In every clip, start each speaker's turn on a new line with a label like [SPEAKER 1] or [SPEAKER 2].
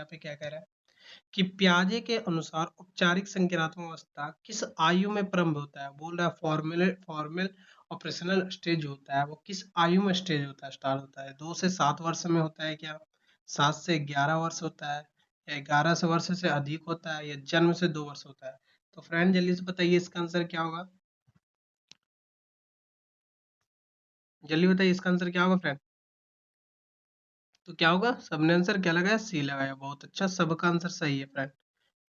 [SPEAKER 1] यहाँ पे क्या कह रहा है कि पियाजे के अनुसार औपचारिक संज्ञानात्मक अवस्था किस आयु में प्रारंभ होता है। बोल रहा है फॉर्मल फॉर्मल ऑपरेशनल स्टेज होता है वो किस आयु में स्टेज होता है, स्टार्ट होता है 2 से 7 वर्ष में होता है क्या, 7 से 11 वर्ष होता है, या 11 वर्ष से अधिक होता है, या जन्म से 2 वर्ष होता है। तो फ्रेंड जल्दी से बताइए इसका आंसर क्या होगा, जल्दी बताइए इसका आंसर क्या होगा फ्रेंड। तो क्या होगा, सबने आंसर क्या लगाया, सी लगाया। बहुत अच्छा, सबका आंसर सही है फ्रेंड।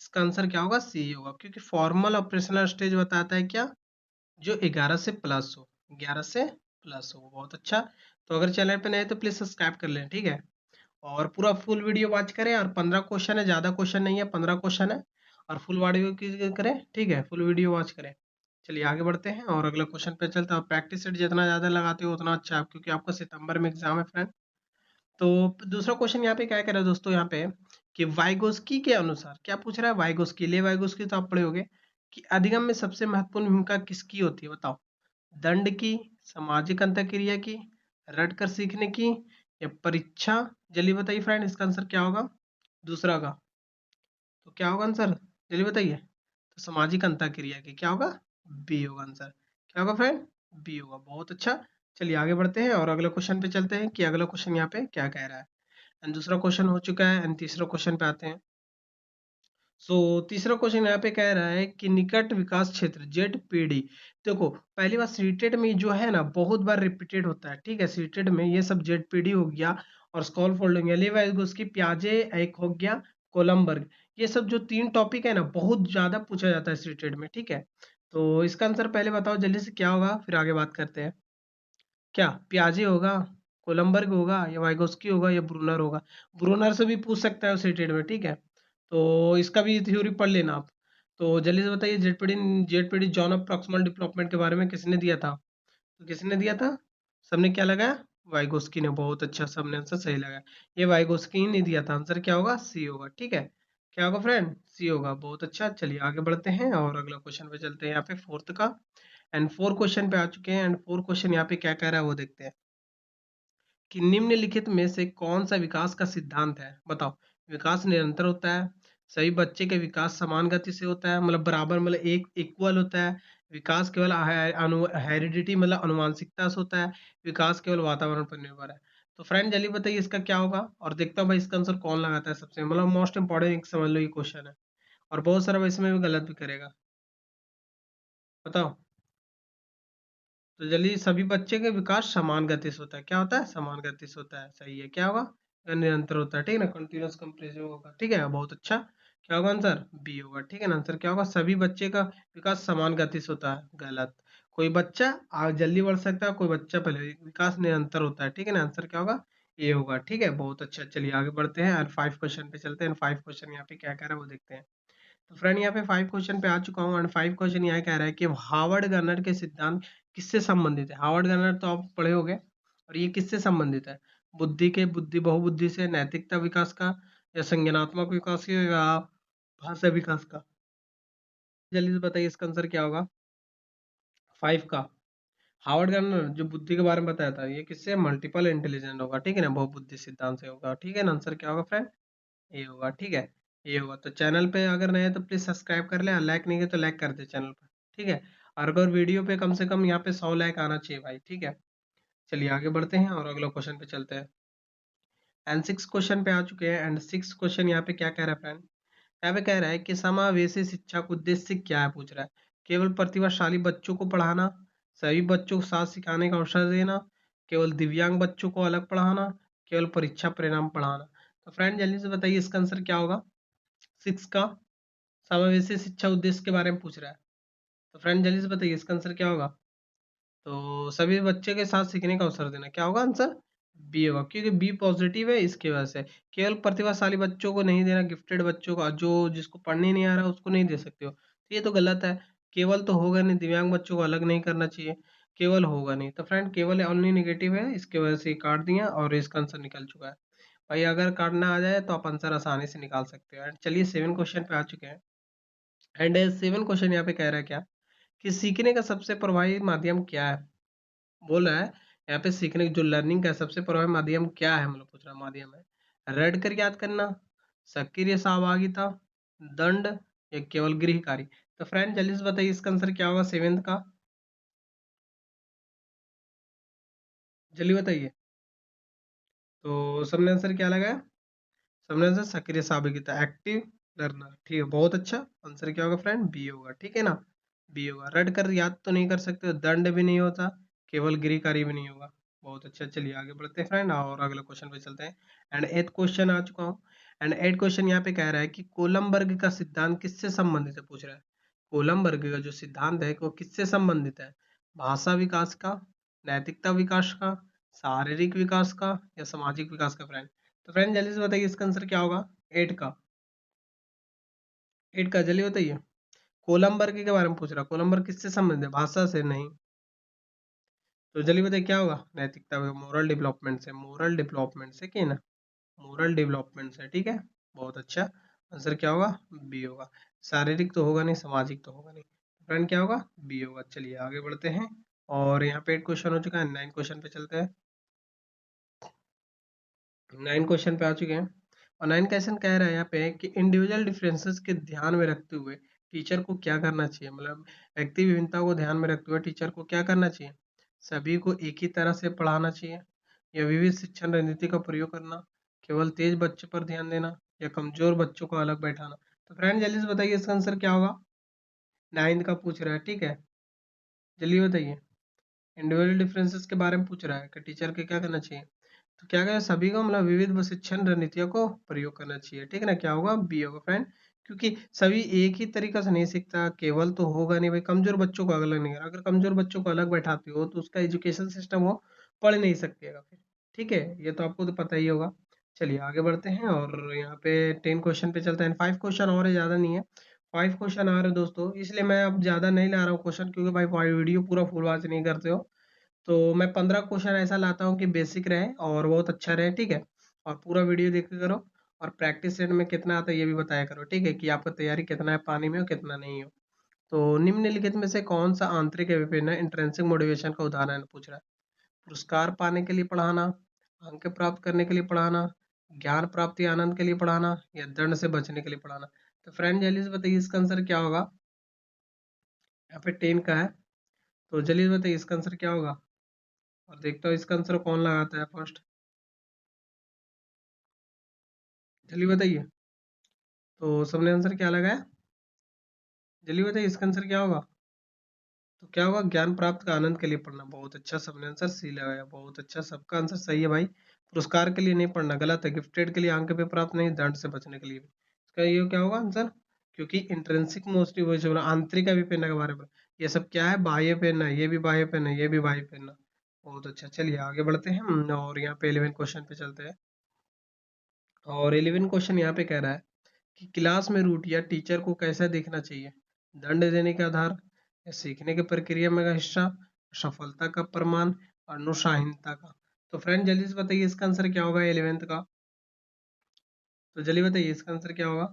[SPEAKER 1] इसका आंसर क्या होगा, सी होगा, क्योंकि फॉर्मल ऑपरेशनल स्टेज बताता है क्या, जो 11 से प्लस हो। बहुत अच्छा। तो अगर चैनल पे नए तो प्लीज सब्सक्राइब कर लें, ठीक है। और पूरा फुल वीडियो वॉच करें, और 15 क्वेश्चन है, ज्यादा क्वेश्चन नहीं है, 15 क्वेश्चन है। और फुल वीडियो करें, ठीक है, फुल वीडियो वॉच करें। चलिए आगे बढ़ते हैं और अगला क्वेश्चन पे चलते हैं। प्रैक्टिस सेट जितना ज्यादा लगाते हो उतना अच्छा है, क्योंकि आपका सितंबर में एग्जाम है फ्रेंड। तो दूसरा क्वेश्चन यहाँ पे क्या कह रहा है दोस्तों, यहाँ पे कि वाइगोस्की के अनुसार क्या पूछ रहा है, वाइगोस्की, ले वाइगोस्की तो आप पढ़े होंगे कि अधिगम में सबसे महत्वपूर्ण भूमिका किसकी होती है, बताओ। दंड की, सामाजिक अंतःक्रिया की, रट कर सीखने की, या परीक्षा। जल्दी बताइए फ्रेंड इसका आंसर क्या होगा, दूसरा का। तो क्या होगा आंसर, जल्दी बताइए। तो सामाजिक अंतःक्रिया की क्या होगा, बी होगा आंसर। क्या होगा फ्रेंड, बी होगा। बहुत अच्छा। चलिए आगे बढ़ते हैं और अगले क्वेश्चन पे चलते हैं कि अगला क्वेश्चन यहाँ पे क्या कह रहा है। एंड दूसरा क्वेश्चन हो चुका है, एंड तीसरा क्वेश्चन पे आते हैं। सो तीसरा क्वेश्चन यहाँ पे कह रहा है कि निकट विकास क्षेत्र जेड पीडी। देखो पहली बार सीटेड में जो है ना बहुत बार रिपीटेड होता है, ठीक है। सीटेड में ये सब जेड पीडी हो गया, और स्कॉल फोल्ड हो गया, लेवाइगोस्की, पियाजे एक हो गया, कोलमबर्ग। ये सब जो 3 टॉपिक है ना बहुत ज्यादा पूछा जाता है सीटेड में, ठीक है। तो इसका आंसर पहले बताओ जल्दी से क्या होगा, फिर आगे बात करते हैं। क्या पियाजे होगा, कोलंबर्ग होगा, या वाइगोस्की होगा, या ब्रूनर होगा। ब्रूनर से भी पूछ सकता है सीटेड में, ठीक है। तो इसका भी थ्योरी पढ़ लेना आप। तो जल्दी से बताइए, ZPD John of proximal development के बारे में किसने दिया था, तो किसने दिया था, सबने क्या लगाया, वाइगोस्की ने। बहुत अच्छा, सबने आंसर सही लगाया। ये वाइगोस्की ने दिया था, आंसर क्या होगा, सी होगा, ठीक है। क्या होगा फ्रेंड, सी होगा। बहुत अच्छा, चलिए आगे बढ़ते हैं और अगला क्वेश्चन पे चलते हैं, यहाँ पे फोर्थ का। एंड 4 क्वेश्चन पे आ चुके हैं, एंड 4 क्वेश्चन यहाँ पे क्या कह रहा है वो देखते हैं कि निम्नलिखित में से कौन सा विकास का सिद्धांत है, बताओ। विकास निरंतर होता है, सभी बच्चे के विकास समान गति से होता है, मतलब बराबर, मतलब एक इक्वल होता है। विकास केवल हेरिडिटी मतलब अनुवांशिकता से होता है। विकास केवल वातावरण पर निर्भर है। तो फ्रेंड जल्दी बताइए इसका क्या होगा, और देखता हूँ भाई इसका आंसर कौन लगाता है सबसे, मतलब मोस्ट इंपॉर्टेंट समझ लो ये क्वेश्चन है, और बहुत सारा इसमें भी गलत भी करेगा। बताओ। तो जल्दी, सभी बच्चे का विकास समान गति से होता है, क्या होता है, समान गति से होता है, सही है। क्या होगा, या निरंतर होता है, ठीक है ना, कंटिन्यूअस कंप्रेसिव होगा, ठीक है। बहुत अच्छा। क्या होगा आंसर, बी होगा, ठीक है ना। आंसर क्या होगा, सभी बच्चे का विकास समान गति से होता है, गलत। कोई बच्चा जल्दी बढ़ सकता है, कोई बच्चा पहले, विकास निरंतर होता है, ठीक है ना। आंसर क्या होगा, ए होगा, ठीक है। बहुत अच्छा, चलिए आगे बढ़ते हैं और 5 क्वेश्चन पे चलते हैं। 5 क्वेश्चन यहाँ पे क्या कह रहा है वो देखते हैं। तो फ्रेंड यहाँ पे 5 क्वेश्चन पे आ चुका हूँ, एंड 5 क्वेश्चन यहाँ कह रहा है कि हार्वर्ड गवर्नर के सिद्धांत किससे संबंधित है। हार्वर्ड गवर्नर तो आप पढ़े होंगे, और ये किससे संबंधित है, बुद्धि बहुबुद्धि से, नैतिकता विकास का, या संज्ञानात्मक विकास का, या भाषा विकास का। जल्दी से बताइए इसका आंसर क्या होगा, 5 का। हार्वर्ड गवर्नर जो बुद्धि के बारे में बताया था, ये किससे, मल्टीपल इंटेलिजेंट होगा, ठीक है ना, बहुबुद्धि सिद्धांत से होगा, ठीक है ना। आंसर क्या होगा फ्रेंड, ये होगा, ठीक है। ये होगा। तो चैनल पे अगर नए हैं तो प्लीज सब्सक्राइब कर ले, लाइक नहीं किया तो लाइक कर दे चैनल पर, ठीक है। और अगर वीडियो पे कम से कम यहाँ पे 100 लाइक आना चाहिए भाई, ठीक है। चलिए आगे बढ़ते हैं और अगला क्वेश्चन पे चलते हैं। एंड 6 क्वेश्चन पे आ चुके हैं, एंड 6 क्वेश्चन यहाँ पे क्या कह रहा है फ्रेंड, यहाँ पे कह रहा है कि समावेशी शिक्षा का उद्देश्य क्या है, पूछ रहा है। केवल प्रतिभाशाली बच्चों को पढ़ाना, सभी बच्चों को साथ सिखाने का अवसर देना, केवल दिव्यांग बच्चों को अलग पढ़ाना, केवल परीक्षा परिणाम पढ़ाना। तो फ्रेंड जल्दी से बताइए इसका आंसर क्या होगा, 6 का। समावेशी शिक्षा उद्देश्य के बारे में पूछ रहा है। तो फ्रेंड जल्दी से बताइए इसका आंसर क्या होगा। तो सभी बच्चे के साथ सीखने का अवसर देना, क्या होगा आंसर, बी होगा, क्योंकि बी पॉजिटिव है इसकी वजह से। केवल प्रतिभाशाली बच्चों को नहीं देना, गिफ्टेड बच्चों को, जो जिसको पढ़ने नहीं आ रहा उसको नहीं दे सकते हो, तो ये तो गलत है। केवल तो होगा नहीं, दिव्यांग बच्चों को अलग नहीं करना चाहिए, केवल होगा नहीं। तो फ्रेंड केवल ओनली निगेटिव है, इसकी वजह से ये काट दिया और इसका आंसर निकल चुका है। भाई अगर काटना आ जाए तो आप आंसर आसानी से निकाल सकते हो। चलिए 7 क्वेश्चन पे आ चुके हैं, एंड 7 क्वेश्चन यहाँ पे कह रहा है क्या, कि सीखने का सबसे प्रभावी माध्यम क्या है। बोल रहा है यहाँ पे सीखने की जो लर्निंग का सबसे प्रभावी माध्यम क्या है, मतलब पूछ रहा है, माध्यम है रट कर याद करना, सक्रिय सहभागिता, दंड या केवल गृह कार्य? तो फ्रेंड जल्दी से बताइए इसका आंसर क्या होगा सेवेंथ का, जल्दी बताइए। तो सबने आंसर क्या लगाया? सबने आंसर सक्रिय सहभागिता, एक्टिव लर्नर। ठीक है, बहुत अच्छा। आंसर क्या होगा फ्रेंड? बी होगा, ठीक है ना, बी होगा। रट कर याद तो नहीं कर सकते हो, दंड भी नहीं होता, केवल गृहकारी भी नहीं होगा। बहुत अच्छा, चलिए आगे बढ़ते हैं फ्रेंड और अगले क्वेश्चन पे चलते हैं। एंड एथ क्वेश्चन आ चुका हूँ। एंड एथ क्वेश्चन यहाँ पे कह रहा है कि कोलमबर्ग का सिद्धांत किससे संबंधित है, पूछ रहा है। कोलमबर्ग का जो सिद्धांत है वो किससे संबंधित है? भाषा विकास का, नैतिकता विकास का, शारीरिक विकास का या सामाजिक विकास का फ्रेंड? तो फ्रेंड जल्दी से बताइए इसका आंसर क्या होगा एट का, एट का जल्दी बताइए। कोलमबर्ग के बारे में पूछ रहा, कोलमबर्ग किससे संबंधित है? भाषा से नहीं। तो जल्दी बताइए क्या होगा? नैतिकता, मोरल डेवलपमेंट से, मोरल डेवलपमेंट से क्या ना, मोरल डेवलपमेंट से, ठीक है। बहुत अच्छा, आंसर क्या होगा? बी होगा। शारीरिक तो होगा नहीं, सामाजिक तो होगा नहीं, फ्रेंड क्या होगा? बी होगा। चलिए आगे बढ़ते हैं और यहाँ पे 8 क्वेश्चन हो चुका है, 9 क्वेश्चन पे चलते हैं। 9 क्वेश्चन पे आ चुके हैं और 9 क्वेश्चन कह रहा है यहाँ पे कि इंडिविजुअल डिफरेंसेस के ध्यान में रखते हुए टीचर को क्या करना चाहिए, मतलब व्यक्ति विभिन्नता को ध्यान में रखते हुए टीचर को क्या करना चाहिए? सभी को एक ही तरह से पढ़ाना चाहिए या विविध शिक्षण रणनीति का प्रयोग करना, केवल तेज बच्चों पर ध्यान देना या कमजोर बच्चों को अलग बैठाना? तो फ्रेंड जल्दी से बताइए इसका आंसर क्या होगा? 9 का पूछ रहा है, ठीक है, जल्दी बताइए। इंडिविजुअल डिफरेंसेस के बारे में पूछ रहा है कि टीचर के क्या करना चाहिए। तो क्या करें, सभी को मतलब विविध शिक्षण रणनीतियों को प्रयोग करना चाहिए, ठीक है ना, क्या होगा? बी होगा फ्रेंड। क्योंकि सभी एक ही तरीका से नहीं सीखता, केवल तो होगा नहीं भाई, कमजोर बच्चों को अलग नहीं करा, अगर कमजोर बच्चों को अलग बैठाते हो तो उसका एजुकेशन सिस्टम वो पढ़ नहीं सकेगा फिर, ठीक है, ये तो आपको तो पता ही होगा। चलिए आगे बढ़ते हैं और यहाँ पे 10 क्वेश्चन पे चलते हैं। 5 क्वेश्चन और है, ज्यादा नहीं है, 5 क्वेश्चन आ रहे हैं दोस्तों, इसलिए मैं अब ज्यादा नहीं ला रहा हूँ क्वेश्चन, क्योंकि भाई वीडियो पूरा फुल वॉच नहीं करते हो। तो मैं 15 क्वेश्चन ऐसा लाता हूँ कि बेसिक रहे और बहुत अच्छा रहे, ठीक है। और पूरा वीडियो देख के करो और प्रैक्टिस सेट में कितना आता है ये भी बताया करो, ठीक है, कि आपका तैयारी कितना है पानी में और कितना नहीं हो। तो निम्नलिखित में से कौन सा आंतरिक अभिप्रेरण इंट्रिंसिक मोटिवेशन का उदाहरण पूछ रहा है? पुरस्कार पाने के लिए पढ़ाना, अंक प्राप्त करने के लिए पढ़ाना, ज्ञान प्राप्ति आनंद के लिए पढ़ाना या दंड से बचने के लिए पढ़ाना? तो फ्रेंड जल्दी से बताइए इसका आंसर क्या होगा? यहाँ पे 10 का है, तो जल्दी से बताइए इसका आंसर क्या होगा? और देखता हूँ इसका आंसर कौन लगाता है फर्स्ट, जल्दी बताइए। तो सबने आंसर क्या लगाया? जल्दी बताइए इसका आंसर क्या होगा? तो क्या होगा? ज्ञान प्राप्त का आनंद के लिए पढ़ना। बहुत अच्छा, सबने आंसर सी लगाया, बहुत अच्छा, सबका आंसर सही है भाई। पुरस्कार के लिए नहीं पढ़ना, गलत है। गिफ्टेड के लिए, अंक पे प्राप्त नहीं, दंड से बचने के लिए भी। इसका ये क्या होगा आंसर? क्योंकि इंट्रिंसिक मोटिवेशन, आंतरिक अभिप्रेरणा के बारे में, ये सब क्या है? बाह्य प्रेरणा, ये भी बाह्य प्रेरणा, ये भी बाह्य प्रेरणा। बहुत अच्छा, चलिए आगे बढ़ते हैं और यहाँ पे 11 क्वेश्चन पे चलते हैं। और 11 क्वेश्चन यहाँ पे कह रहा है कि क्लास में रूट या टीचर को कैसा देखना चाहिए? दंड देने के आधार या सीखने की प्रक्रिया में का हिस्सा, सफलता का प्रमाण, अनुशासनता का? तो फ्रेंड जल्दी से बताइए इसका आंसर क्या होगा 11th का? तो जल्दी बताइए इसका आंसर क्या होगा?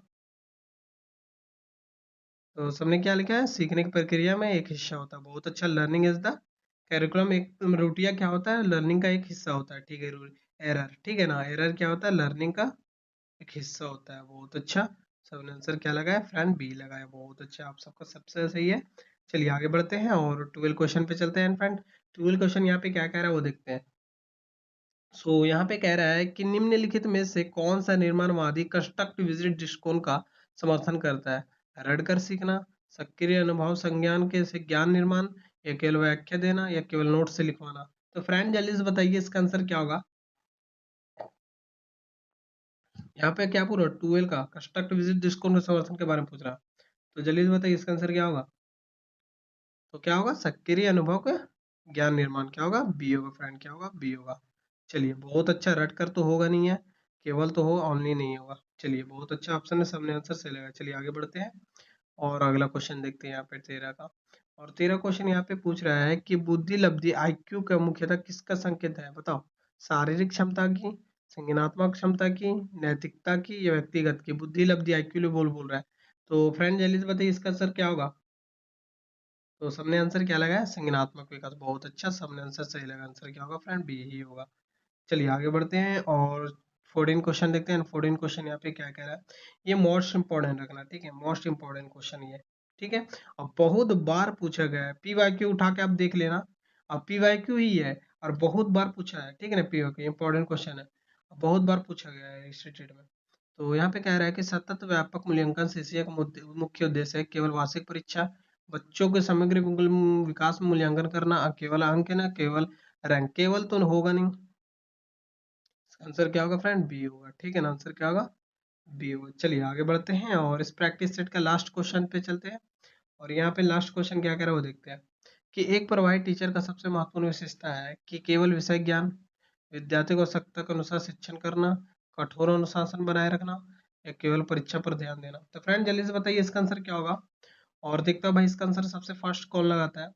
[SPEAKER 1] तो सबने क्या लिखा है? सीखने की प्रक्रिया में एक हिस्सा होता है। बहुत अच्छा, लर्निंग इज द कैरिकुलम। एक रूटिया क्या होता है? लर्निंग का एक हिस्सा होता है, ठीक है। एरर, ठीक है ना, एरर क्या होता है? लर्निंग का एक हिस्सा होता है। बहुत अच्छा, सबने आंसर क्या लगाया फ्रेंड? बी लगाया। बहुत अच्छा, आप सबका सबसे सही है। चलिए आगे बढ़ते हैं और 12 क्वेश्चन पे चलते हैं फ्रेंड। 12 क्वेश्चन यहाँ पे क्या कह रहा है वो देखते हैं। सो यहाँ पे कह रहा है कि निम्नलिखित में से कौन सा निर्माणवादी कंस्ट्रक्टिविज्म दृष्टिकोण का समर्थन करता है? रटकर सीखना, सक्रिय अनुभव संज्ञान के से ज्ञान निर्माण, या केवल व्याख्या देना, या केवल नोट से लिखवाना? तो फ्रेंड जल्दी से बताइए इसका आंसर क्या होगा? यहाँ पे क्या पूरा 12 का कंस्ट्रक्टिविज्म दृष्टिकोण के समर्थन के बारे में पूछ रहा है। तो जल्दी से बताइए इसका आंसर क्या होगा? तो क्या होगा? सक्रिय अनुभव का ज्ञान निर्माण, क्या होगा? बी होगा फ्रेंड, क्या होगा? बी होगा। चलिए बहुत अच्छा, रट कर तो होगा नहीं है, केवल तो हो, ऑनली नहीं होगा। चलिए बहुत अच्छा ऑप्शन है, सबने आंसर सही लगा। चलिए आगे बढ़ते हैं और अगला क्वेश्चन देखते हैं यहाँ पे 13 का। और 13 क्वेश्चन यहाँ पे पूछ रहा है कि बुद्धि लब्धि आईक्यू का मुख्यतः किसका संकेत है, बताओ? शारीरिक क्षमता की, संज्ञानात्मक क्षमता की, नैतिकता की या व्यक्तिगत की? बुद्धि लब्धि आईक्यू बोल रहा है। तो फ्रेंड जल्दी से बताइए इसका आंसर क्या होगा? तो सबने आंसर क्या लगाया? संज्ञानात्मक विकास। बहुत अच्छा, सबने आंसर सही लगा, आंसर क्या होगा फ्रेंड? बी ही होगा। चलिए आगे बढ़ते हैं और 14 क्वेश्चन देखते हैं। 14 क्वेश्चन यहाँ पे क्या कह रहा है, ये मोस्ट इंपॉर्टेंट रखना, ठीक है, मोस्ट इंपॉर्टेंट क्वेश्चन ये, ठीक है। और बहुत बार पूछा गया है, पीवाईक्यू उठा के आप देख लेना, अब पीवाईक्यू ही है और बहुत बार पूछा है, ठीक है ना, पीवाईक्यू इंपॉर्टेंट क्वेश्चन है, बहुत बार पूछा गया है इंस्टीट्यूट में। तो यहाँ पे कह रहा है कि सतत व्यापक मूल्यांकन सीसीए का मुख्य उद्देश्य है केवल वार्षिक परीक्षा, बच्चों के समग्र विकास में मूल्यांकन करना, केवल अंक न केवल रैंक, केवल तो होगा नहीं, आंसर क्या होगा फ्रेंड, बी होगा, ठीक है ना, आंसर क्या होगा, बी होगा। चलिए आगे बढ़ते हैं और इस प्रैक्टिस सेट का लास्ट क्वेश्चन पे चलते हैं। और यहाँ पे लास्ट क्वेश्चन क्या कह रहा है वो देखते हैं कि एक प्रभावी टीचर का सबसे महत्वपूर्ण विशेषता है कि केवल विषय ज्ञान, विद्यार्थी को आवश्यकता के अनुसार शिक्षण करना, कठोर अनुशासन बनाए रखना, या केवल परीक्षा पर ध्यान देना। तो फ्रेंड जल्दी से बताइए इसका आंसर क्या होगा, और देखता हूँ भाई इसका आंसर सबसे फर्स्ट कौन लगाता है।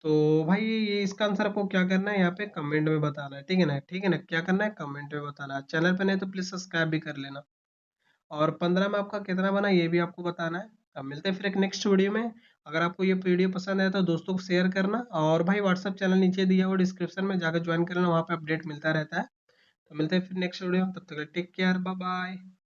[SPEAKER 1] तो भाई ये इसका आंसर आपको क्या करना है, यहाँ पे कमेंट में बताना है, ठीक है ना, ठीक है ना, क्या करना है, कमेंट में बताना है। चैनल पे नहीं तो प्लीज सब्सक्राइब भी कर लेना। और 15 में आपका कितना बना ये भी आपको बताना है। अब मिलते हैं फिर एक नेक्स्ट वीडियो में। अगर आपको ये वीडियो पसंद आया तो दोस्तों को शेयर करना, और भाई व्हाट्सएप चैनल नीचे दिया हुआ डिस्क्रिप्शन में जाकर ज्वाइन कर लेना, वहाँ पे अपडेट मिलता रहता है। तो मिलते हैं फिर नेक्स्ट वीडियो में, तब तक टेक केयर, बाय बाय।